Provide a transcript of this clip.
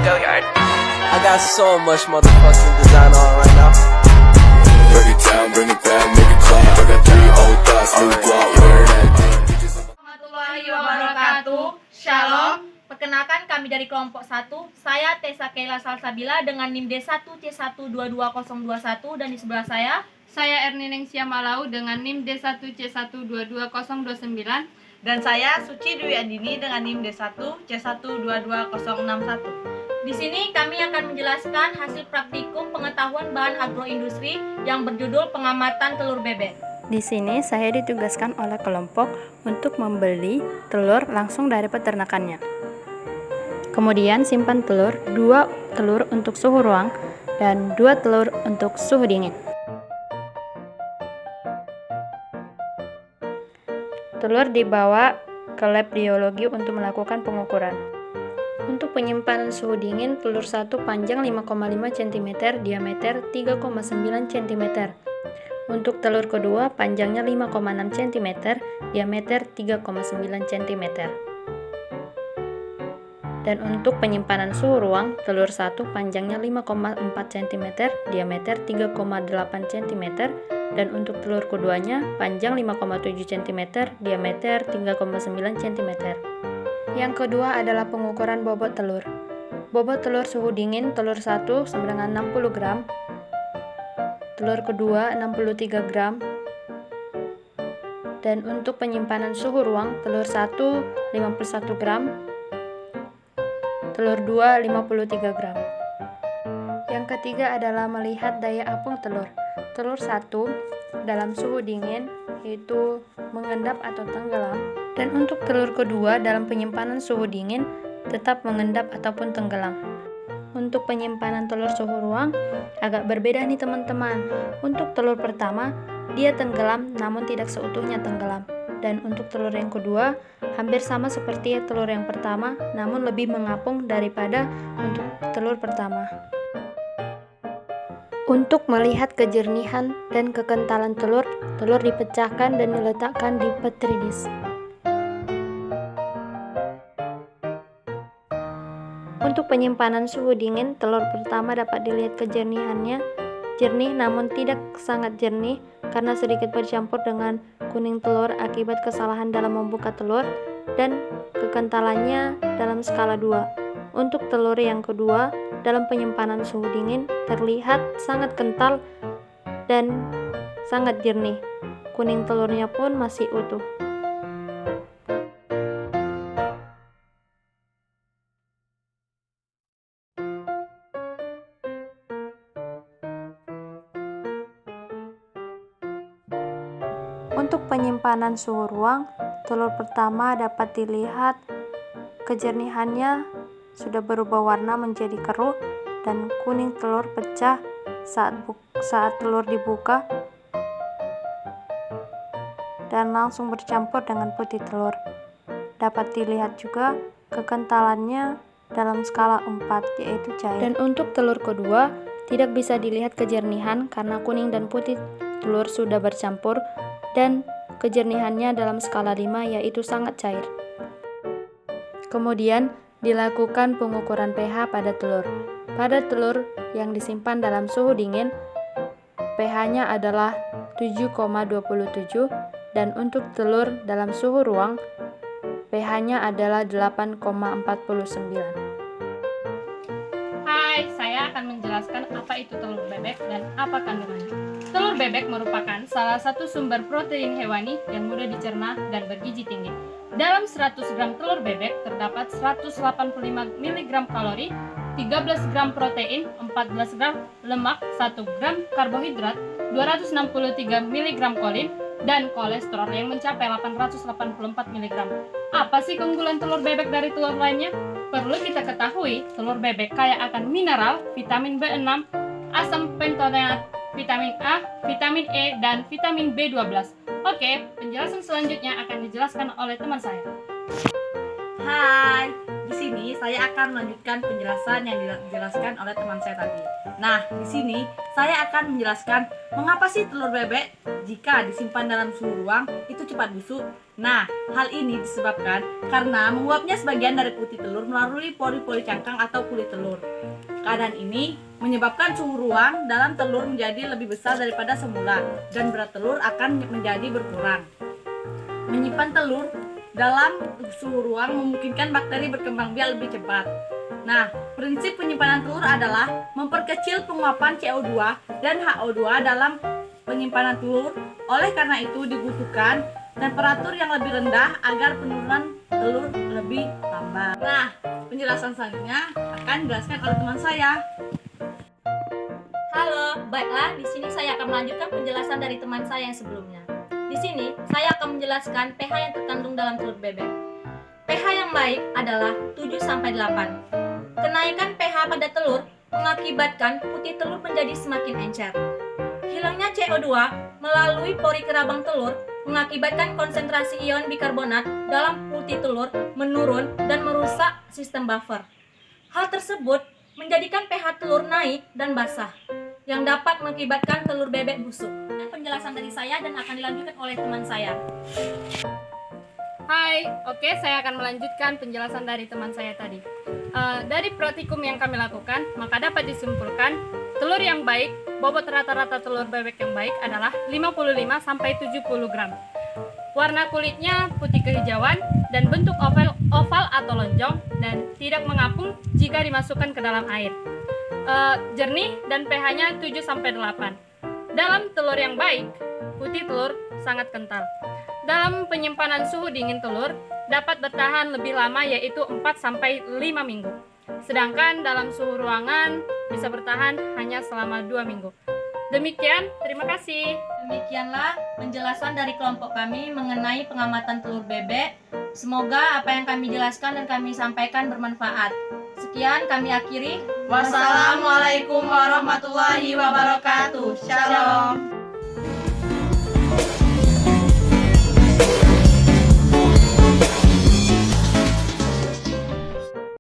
I got so much motherfucking design on right now. Break it down, bring it back, make it clap. I got 3 old thoughts, new block, wear that. Warahmatullahi wabarakatuh. Shalom. Perkenalkan kami dari kelompok 1. Saya Tessa Keila Salsabila dengan NIM D1C122021 dan di sebelah saya Erni Nengsia Malau dengan NIM D1C122029 dan saya Suci Dwi Andini dengan NIM D1C122061. Di sini kami akan menjelaskan hasil praktikum pengetahuan bahan agroindustri yang berjudul pengamatan telur bebek. Di sini saya ditugaskan oleh kelompok untuk membeli telur langsung dari peternakannya. Kemudian simpan telur, 2 telur untuk suhu ruang dan 2 telur untuk suhu dingin. Telur dibawa ke lab biologi untuk melakukan pengukuran. Untuk penyimpanan suhu dingin, telur 1 panjang 5,5 cm, diameter 3,9 cm. Untuk telur kedua, panjangnya 5,6 cm, diameter 3,9 cm. Dan untuk penyimpanan suhu ruang, telur 1 panjangnya 5,4 cm, diameter 3,8 cm, dan untuk telur keduanya panjang 5,7 cm, diameter 3,9 cm. Yang kedua adalah pengukuran bobot telur. Bobot telur suhu dingin, telur 1 sama dengan 60 gram, telur kedua 63 gram, dan untuk penyimpanan suhu ruang, telur 1 51 gram, telur 2 53 gram. Yang ketiga adalah melihat daya apung telur. Telur 1 dalam suhu dingin yaitu mengendap atau tenggelam, dan untuk telur kedua dalam penyimpanan suhu dingin tetap mengendap ataupun tenggelam. Untuk penyimpanan telur suhu ruang agak berbeda nih teman-teman. Untuk telur pertama dia tenggelam namun tidak seutuhnya tenggelam. Dan untuk telur yang kedua hampir sama seperti telur yang pertama namun lebih mengapung daripada untuk telur pertama. Untuk melihat kejernihan dan kekentalan telur, telur dipecahkan dan diletakkan di petri dish. Untuk penyimpanan suhu dingin, telur pertama dapat dilihat kejernihannya jernih namun tidak sangat jernih karena sedikit bercampur dengan kuning telur akibat kesalahan dalam membuka telur, dan kekentalannya dalam skala 2. Untuk telur yang kedua, dalam penyimpanan suhu dingin terlihat sangat kental dan sangat jernih. Kuning telurnya pun masih utuh. Untuk penyimpanan suhu ruang, telur pertama dapat dilihat kejernihannya sudah berubah warna menjadi keruh dan kuning telur pecah saat telur dibuka dan langsung bercampur dengan putih telur. Dapat dilihat juga kekentalannya dalam skala 4 yaitu cair. Dan untuk telur kedua tidak bisa dilihat kejernihan karena kuning dan putih telur sudah bercampur dan kejernihannya dalam skala 5 yaitu sangat cair. Kemudian dilakukan pengukuran pH pada telur. Pada telur yang disimpan dalam suhu dingin, pH-nya adalah 7,27 dan untuk telur dalam suhu ruang, pH-nya adalah 8,49. Hai, saya akan menjelaskan apa itu telur bebek dan apa kandungannya. Telur bebek merupakan salah satu sumber protein hewani yang mudah dicerna dan bergizi tinggi. Dalam 100 gram telur bebek terdapat 185 mg kalori, 13 gram protein, 14 gram lemak, 1 gram karbohidrat, 263 mg kolin, dan kolesterol yang mencapai 884 mg. Apa sih keunggulan telur bebek dari telur lainnya? Perlu kita ketahui, telur bebek kaya akan mineral, vitamin B6, asam pentoenat, vitamin A, vitamin E, dan vitamin B12. Oke, penjelasan selanjutnya akan dijelaskan oleh teman saya. Hai, di sini saya akan melanjutkan penjelasan yang dijelaskan oleh teman saya tadi. Nah, di sini saya akan menjelaskan mengapa sih telur bebek jika disimpan dalam suhu ruang itu cepat busuk. Nah, hal ini disebabkan karena menguapnya sebagian dari putih telur melalui pori-pori cangkang atau kulit telur. Keadaan ini menyebabkan suhu ruang dalam telur menjadi lebih besar daripada semula dan berat telur akan menjadi berkurang. Menyimpan telur dalam suhu ruang memungkinkan bakteri berkembang biak lebih cepat. Nah, prinsip penyimpanan telur adalah memperkecil penguapan CO2 dan HO2 dalam penyimpanan telur. Oleh karena itu dibutuhkan temperatur yang lebih rendah agar penurunan telur lebih lambat. Nah, penjelasan selanjutnya akan dijelaskan oleh teman saya. Halo, baiklah, di sini saya akan melanjutkan penjelasan dari teman saya yang sebelumnya. Di sini, saya akan menjelaskan pH yang terkandung dalam telur bebek. pH yang baik adalah 7-8. Kenaikan pH pada telur mengakibatkan putih telur menjadi semakin encer. Hilangnya CO2 melalui pori kerabang telur mengakibatkan konsentrasi ion bikarbonat dalam putih telur menurun dan merusak sistem buffer. Hal tersebut menjadikan pH telur naik dan basah, yang dapat mengakibatkan telur bebek busuk. Penjelasan dari saya dan akan dilanjutkan oleh teman saya. Hai, oke, saya akan melanjutkan penjelasan dari teman saya tadi. Dari praktikum yang kami lakukan, maka dapat disimpulkan telur yang baik, bobot rata-rata telur bebek yang baik adalah 55-70 gram. Warna kulitnya putih kehijauan dan bentuk oval atau lonjong dan tidak mengapung jika dimasukkan ke dalam air. Jernih dan pH-nya 7-8. Dalam telur yang baik, putih telur sangat kental. Dalam penyimpanan suhu dingin telur dapat bertahan lebih lama yaitu 4-5 minggu. Sedangkan dalam suhu ruangan bisa bertahan hanya selama 2 minggu. Demikian, terima kasih. Demikianlah penjelasan dari kelompok kami mengenai pengamatan telur bebek. Semoga apa yang kami jelaskan dan kami sampaikan bermanfaat. Sekian kami akhiri. Wassalamualaikum warahmatullahi wabarakatuh. Shalom.